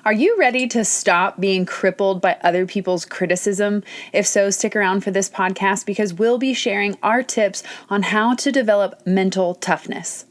Are you ready to stop being crippled by other people's criticism? If so, stick around for this podcast because we'll be sharing our tips on how to develop mental toughness.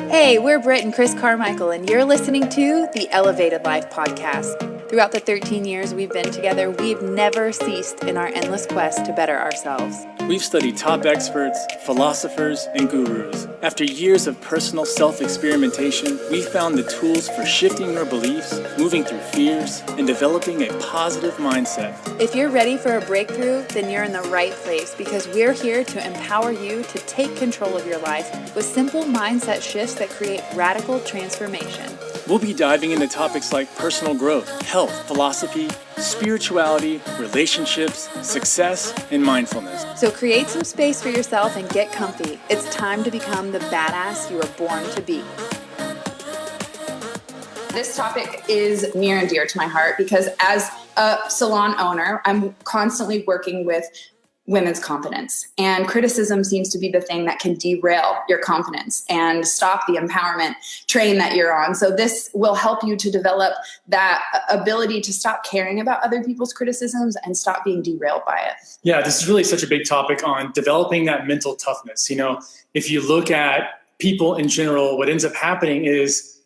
Hey, we're Britt and Chris Carmichael, and you're listening to the Elevated Life Podcast. Throughout the 13 years we've been together, we've never ceased in our endless quest to better ourselves. We've studied top experts, philosophers, and gurus. After years of personal self-experimentation, we found the tools for shifting your beliefs, moving through fears, and developing a positive mindset. If you're ready for a breakthrough, then you're in the right place because we're here to empower you to take control of your life with simple mindset shifts that create radical transformation. We'll be diving into topics like personal growth, health, philosophy, spirituality, relationships, success, and mindfulness. So create some space for yourself and get comfy. It's time to become the badass you were born to be. This topic is near and dear to my heart because as a salon owner, I'm constantly working with women's confidence, and criticism seems to be the thing that can derail your confidence and stop the empowerment train that you're on. So this will help you to develop that ability to stop caring about other people's criticisms and stop being derailed by it. Yeah, this is really such a big topic on developing that mental toughness. You know, if you look at people in general, what ends up happening is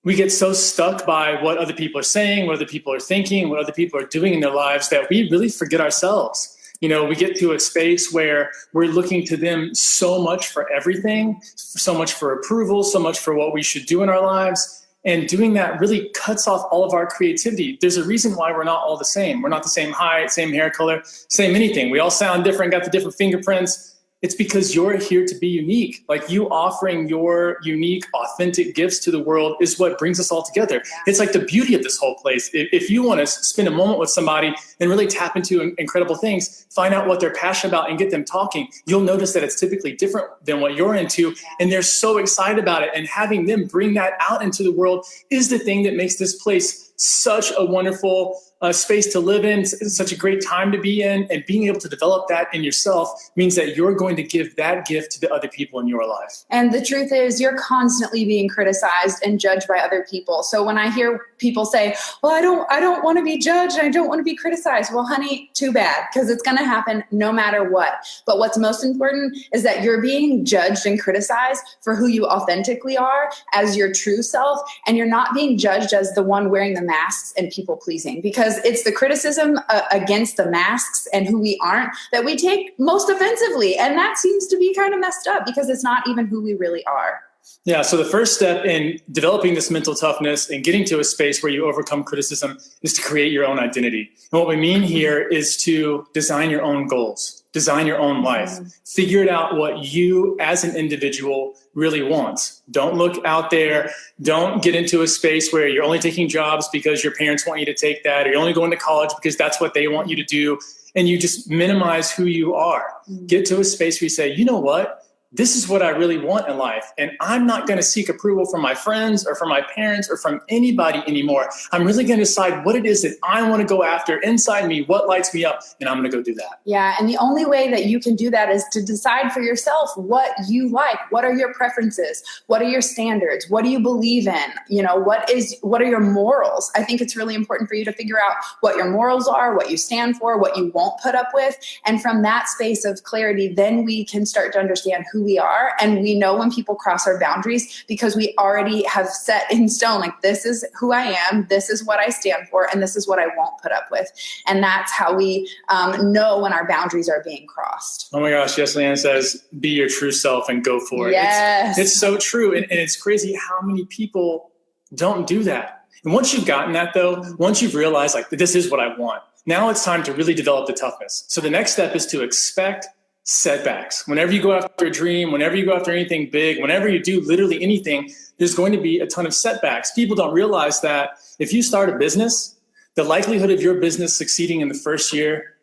we get so stuck by what other people are saying, what other people are thinking, what other people are doing in their lives that we really forget ourselves. You know, we get to a space where we're looking to them so much for everything, so much for approval, so much for what we should do in our lives. And doing that really cuts off all of our creativity. There's a reason why we're not all the same. We're not the same height, same hair color, same anything. We all sound different, got the different fingerprints. It's because you're here to be unique. Like you offering your unique, authentic gifts to the world is what brings us all together. Yeah. It's like the beauty of this whole place. If you want to spend a moment with somebody and really tap into incredible things, find out what they're passionate about and get them talking, you'll notice that it's typically different than what you're into. And they're so excited about it. And having them bring that out into the world is the thing that makes this place such a wonderful space to live in, it's such a great time to be in, and being able to develop that in yourself means that you're going to give that gift to the other people in your life. And the truth is you're constantly being criticized and judged by other people. So when I hear people say, well, I don't want to be judged, I don't want to be criticized. Well, honey, too bad, because it's going to happen no matter what. But what's most important is that you're being judged and criticized for who you authentically are as your true self, and you're not being judged as the one wearing the masks and people pleasing, because it's the criticism against the masks and who we aren't that we take most offensively. And that seems to be kind of messed up because it's not even who we really are. Yeah, so the first step in developing this mental toughness and getting to a space where you overcome criticism is to create your own identity. And what we mean here is to design your own goals, design your own life, figure it out what you as an individual really want. Don't look out there. Don't get into a space where you're only taking jobs because your parents want you to take that, or you're only going to college because that's what they want you to do. And you just minimize who you are. Get to a space where you say, you know what? This is what I really want in life. And I'm not going to seek approval from my friends or from my parents or from anybody anymore. I'm really going to decide what it is that I want to go after inside me, what lights me up, and I'm going to go do that. Yeah. And the only way that you can do that is to decide for yourself what you like. What are your preferences? What are your standards? What do you believe in? You know, what are your morals? I think it's really important for you to figure out what your morals are, what you stand for, what you won't put up with. And from that space of clarity, then we can start to understand who we are. And we know when people cross our boundaries because we already have set in stone, like, this is who I am, this is what I stand for, and this is what I won't put up with. And that's how we know when our boundaries are being crossed. Oh my gosh, yes, Leanne says, be your true self and go for it. Yes. It's so true. And it's crazy how many people don't do that. And once you've gotten that though, once you've realized like, this is what I want, now it's time to really develop the toughness. So the next step is to expect setbacks. Whenever you go after a dream, whenever you go after anything big, whenever you do literally anything, there's going to be a ton of setbacks. People don't realize that if you start a business, the likelihood of your business succeeding in the first year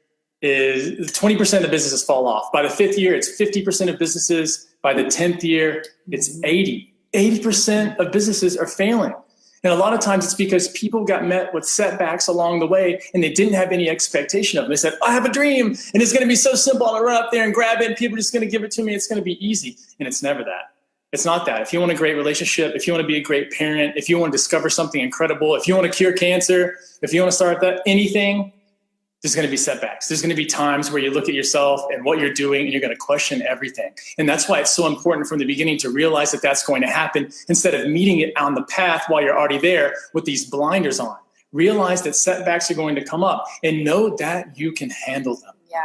is 20% of the businesses fall off. By the 5th year, it's 50% of businesses. By the 10th year, it's 80% of businesses are failing. And a lot of times it's because people got met with setbacks along the way and they didn't have any expectation of them. They said, I have a dream and it's going to be so simple. I'm going to run up there and grab it and people are just going to give it to me. It's going to be easy. And it's never that. It's not that. If you want a great relationship, if you want to be a great parent, if you want to discover something incredible, if you want to cure cancer, if you want to start anything, there's going to be setbacks. There's going to be times where you look at yourself and what you're doing and you're going to question everything. And that's why it's so important from the beginning to realize that that's going to happen instead of meeting it on the path while you're already there with these blinders on. Realize that setbacks are going to come up and know that you can handle them. Yeah.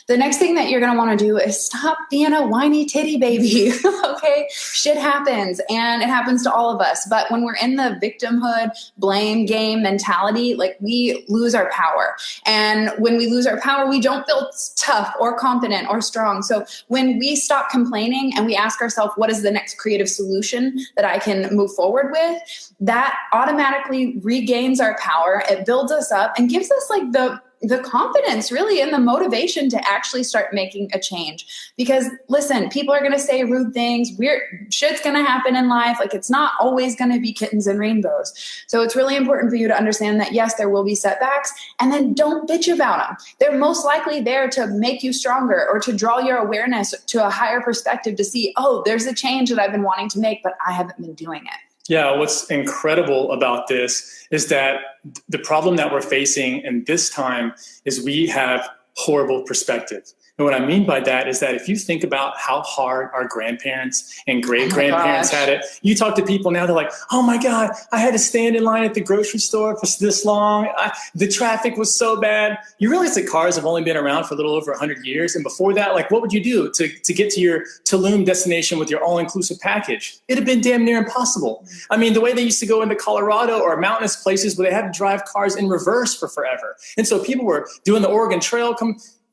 The next thing that you're going to want to do is stop being a whiny titty baby. Okay. Shit happens and it happens to all of us. But when we're in the victimhood, blame game mentality, like we lose our power. And when we lose our power, we don't feel tough or confident or strong. So when we stop complaining and we ask ourselves, what is the next creative solution that I can move forward with? That automatically regains our power. It builds us up and gives us like the confidence really and the motivation to actually start making a change. Because listen, people are going to say rude things, weird shit's going to happen in life. Like it's not always going to be kittens and rainbows. So it's really important for you to understand that yes, there will be setbacks, and then don't bitch about them. They're most likely there to make you stronger or to draw your awareness to a higher perspective to see, oh, there's a change that I've been wanting to make, but I haven't been doing it. Yeah, what's incredible about this is that the problem that we're facing in this time is we have horrible perspective. And what I mean by that is that if you think about how hard our grandparents and great-grandparents had it, you talk to people now, they're like, oh my God, I had to stand in line at the grocery store for this long. The traffic was so bad. You realize that cars have only been around for a little over 100 years. And before that, like what would you do to get to your Tulum destination with your all-inclusive package? It'd have been damn near impossible. I mean, the way they used to go into Colorado or mountainous places where they had to drive cars in reverse for forever. And so people were doing the Oregon Trail.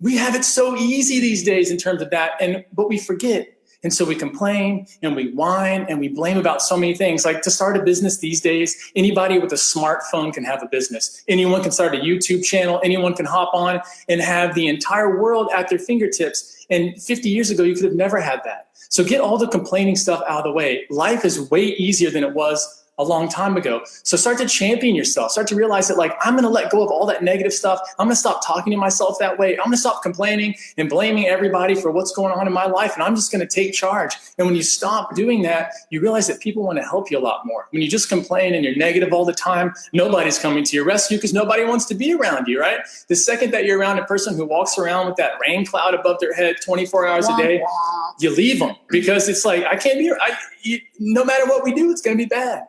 We have it so easy these days in terms of that, but we forget. And so we complain and we whine and we blame about so many things. Like to start a business these days, anybody with a smartphone can have a business. Anyone can start a YouTube channel. Anyone can hop on and have the entire world at their fingertips. And 50 years ago, you could have never had that. So get all the complaining stuff out of the way. Life is way easier than it was a long time ago. So start to champion yourself. Start to realize that like, I'm going to let go of all that negative stuff. I'm going to stop talking to myself that way. I'm going to stop complaining and blaming everybody for what's going on in my life. And I'm just going to take charge. And when you stop doing that, you realize that people want to help you a lot more. When you just complain and you're negative all the time, nobody's coming to your rescue because nobody wants to be around you, right? The second that you're around a person who walks around with that rain cloud above their head 24 hours a day, you leave them because it's like, I can't be here. No matter what we do, it's going to be bad.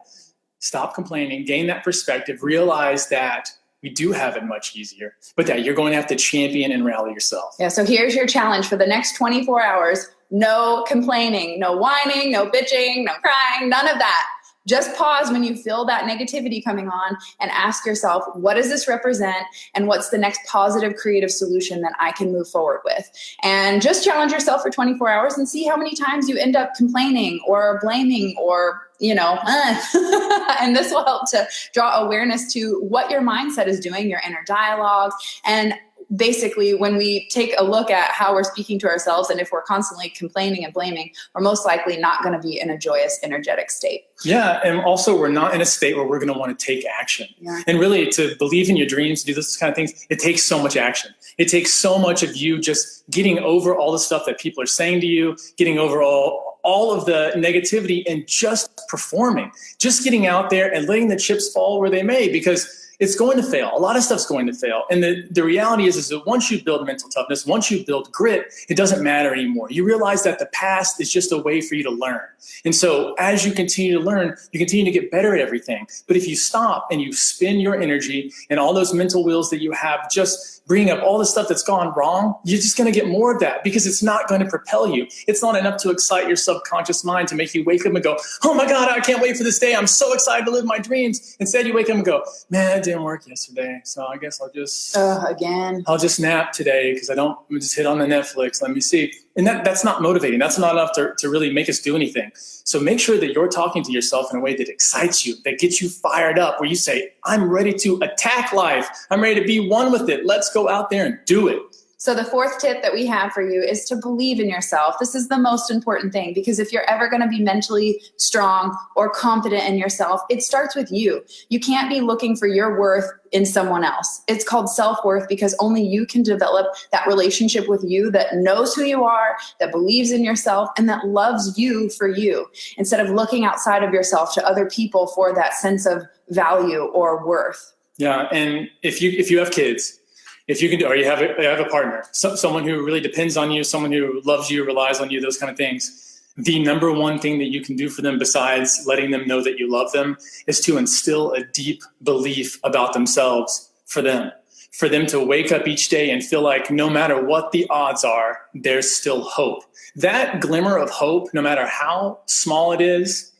Stop complaining, gain that perspective, realize that we do have it much easier, but that you're going to have to champion and rally yourself. Yeah, so here's your challenge for the next 24 hours. No complaining, no whining, no bitching, no crying, none of that. Just pause when you feel that negativity coming on and ask yourself, what does this represent? And what's the next positive creative solution that I can move forward with? And just challenge yourself for 24 hours and see how many times you end up complaining or blaming or and this will help to draw awareness to what your mindset is doing, your inner dialogue. And basically, when we take a look at how we're speaking to ourselves, and if we're constantly complaining and blaming, we're most likely not going to be in a joyous, energetic state. Yeah. And also, we're not in a state where we're going to want to take action. Yeah. And really, to believe in your dreams, do this kind of things, it takes so much action. It takes so much of you just getting over all the stuff that people are saying to you, getting over all of the negativity and just performing, just getting out there and letting the chips fall where they may, because it's going to fail. A lot of stuff's going to fail. And the reality is that once you build mental toughness, once you build grit, it doesn't matter anymore. You realize that the past is just a way for you to learn. And so as you continue to learn, you continue to get better at everything. But if you stop and you spin your energy and all those mental wheels that you have just bringing up all the stuff that's gone wrong, you're just going to get more of that because it's not going to propel you. It's not enough to excite your subconscious mind to make you wake up and go, oh my God, I can't wait for this day. I'm so excited to live my dreams. Instead, you wake up and go, man, it didn't work yesterday. So I guess I'll just nap today because I'll just hit on the Netflix. Let me see. And that's not motivating. That's not enough to really make us do anything. So make sure that you're talking to yourself in a way that excites you, that gets you fired up, where you say, I'm ready to attack life. I'm ready to be one with it. Let's go out there and do it. So the fourth tip that we have for you is to believe in yourself. This is the most important thing, because if you're ever going to be mentally strong or confident in yourself, it starts with you. You can't be looking for your worth in someone else. It's called self-worth, because only you can develop that relationship with you that knows who you are, that believes in yourself, and that loves you for you, instead of looking outside of yourself to other people for that sense of value or worth. Yeah, and if you have kids, if you can do, or you have a partner, someone who really depends on you, someone who loves you, relies on you, those kind of things, the number one thing that you can do for them, besides letting them know that you love them, is to instill a deep belief about themselves for them to wake up each day and feel like no matter what the odds are, there's still hope. That glimmer of hope, no matter how small it is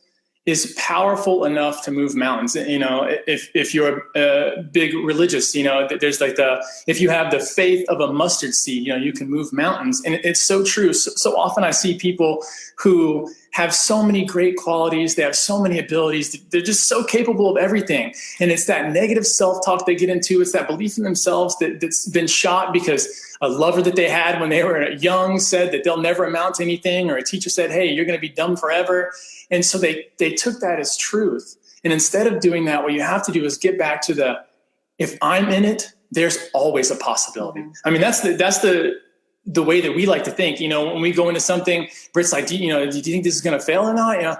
powerful enough to move mountains. You know, if you're a big religious, you know, there's like if you have the faith of a mustard seed, you know, you can move mountains. And it's so true. So often I see people who have so many great qualities. They have so many abilities. They're just so capable of everything. And it's that negative self-talk they get into. It's that belief in themselves that's been shot because a lover that they had when they were young said that they'll never amount to anything, or a teacher said, hey, you're going to be dumb forever. And so they took that as truth. And instead of doing that, what you have to do is get back to if I'm in it, there's always a possibility. I mean, that's the way that we like to think. You know, when we go into something, Brit's like, do you think this is going to fail or not? You know,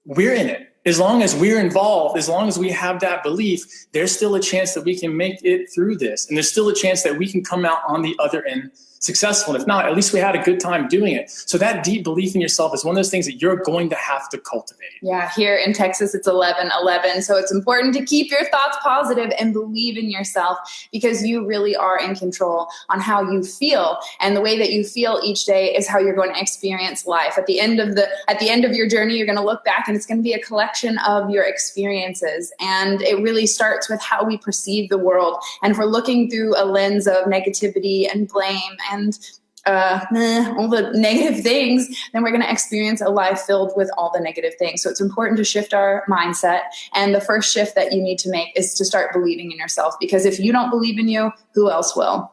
we're in it. As long as we're involved, as long as we have that belief, there's still a chance that we can make it through this. And there's still a chance that we can come out on the other end successful. And if not, at least we had a good time doing it. So that deep belief in yourself is one of those things that you're going to have to cultivate. Yeah, here in Texas, it's 11/11. So it's important to keep your thoughts positive and believe in yourself, because you really are in control on how you feel. And the way that you feel each day is how you're going to experience life. At the end of your journey, you're going to look back and it's going to be a collection of your experiences. And it really starts with how we perceive the world. And if we're looking through a lens of negativity and blame and all the negative things, then we're going to experience a life filled with all the negative things. So it's important to shift our mindset. And the first shift that you need to make is to start believing in yourself, because if you don't believe in you, who else will?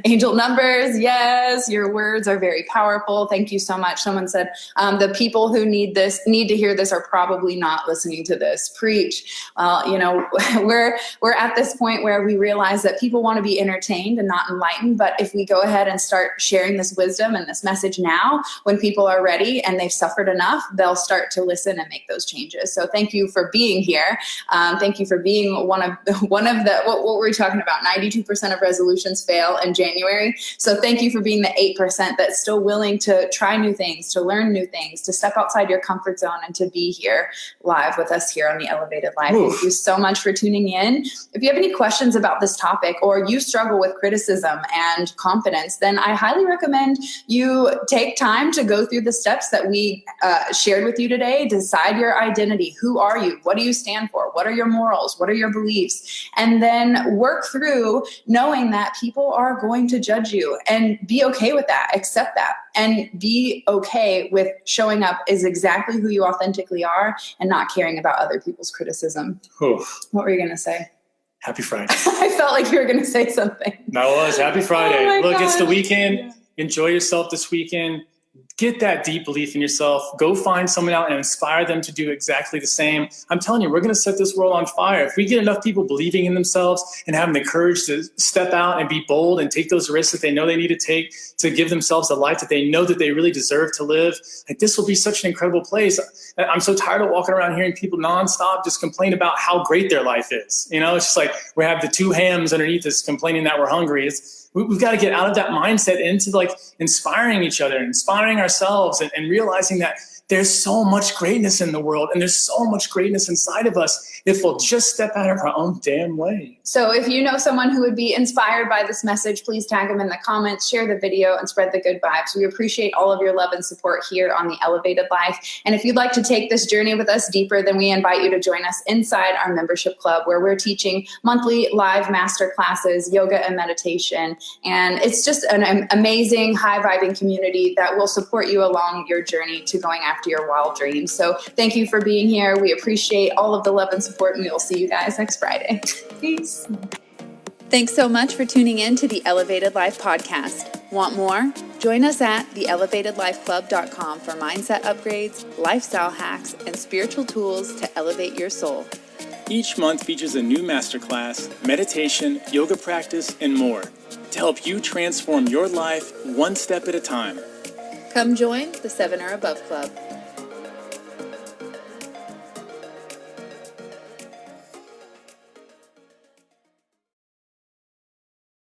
Angel numbers. Yes. Your words are very powerful. Thank you so much. Someone said, the people who need to hear this are probably not listening to this. Preach. You know, we're at this point where we realize that people want to be entertained and not enlightened. But if we go ahead and start sharing this wisdom and this message now, when people are ready and they've suffered enough, they'll start to listen and make those changes. So thank you for being here. Thank you for being one of the, what were we talking about? 92% of resolutions fail in January. So thank you for being the 8% that's still willing to try new things, to learn new things, to step outside your comfort zone, and to be here live with us here on the Elevated Life. Thank you so much for tuning in. If you have any questions about this topic, or you struggle with criticism and confidence, then I highly recommend you take time to go through the steps that we shared with you today. Decide your identity. Who are you? What do you stand for? What are your morals? What are your beliefs? And then work through knowing that people are going to judge you, and be okay with that. Accept that, and be okay with showing up as exactly who you authentically are, and not caring about other people's criticism. What were you going to say? Happy Friday. I felt like you were going to say something. That was Happy Friday. Oh Look, gosh. It's the weekend. Yeah. Enjoy yourself this weekend. Get that deep belief in yourself. Go find someone out and inspire them to do exactly the same. I'm telling you, we're going to set this world on fire. If we get enough people believing in themselves and having the courage to step out and be bold and take those risks that they know they need to take to give themselves the life that they know that they really deserve to live, like, this will be such an incredible place. I'm so tired of walking around hearing people nonstop just complain about how great their life is. You know, it's just like we have the two hams underneath us complaining that we're hungry. We've got to get out of that mindset into like inspiring each other, inspiring ourselves, and realizing that there's so much greatness in the world, and there's so much greatness inside of us if we'll just step out of our own damn way. So if you know someone who would be inspired by this message, please tag them in the comments, share the video, and spread the good vibes. We appreciate all of your love and support here on the Elevated Life. And if you'd like to take this journey with us deeper, then we invite you to join us inside our membership club, where we're teaching monthly live master classes, yoga and meditation. And it's just an amazing, high-vibing community that will support you along your journey to going after your wild dreams. So thank you for being here. We appreciate all of the love and support, and we will see you guys next Friday. Peace. Thanks so much for tuning in to the Elevated Life podcast. Want more? Join us at theelevatedlifeclub.com for mindset upgrades, lifestyle hacks, and spiritual tools to elevate your soul. Each month features a new masterclass, meditation, yoga practice, and more to help you transform your life one step at a time. Come join the 7 or Above Club.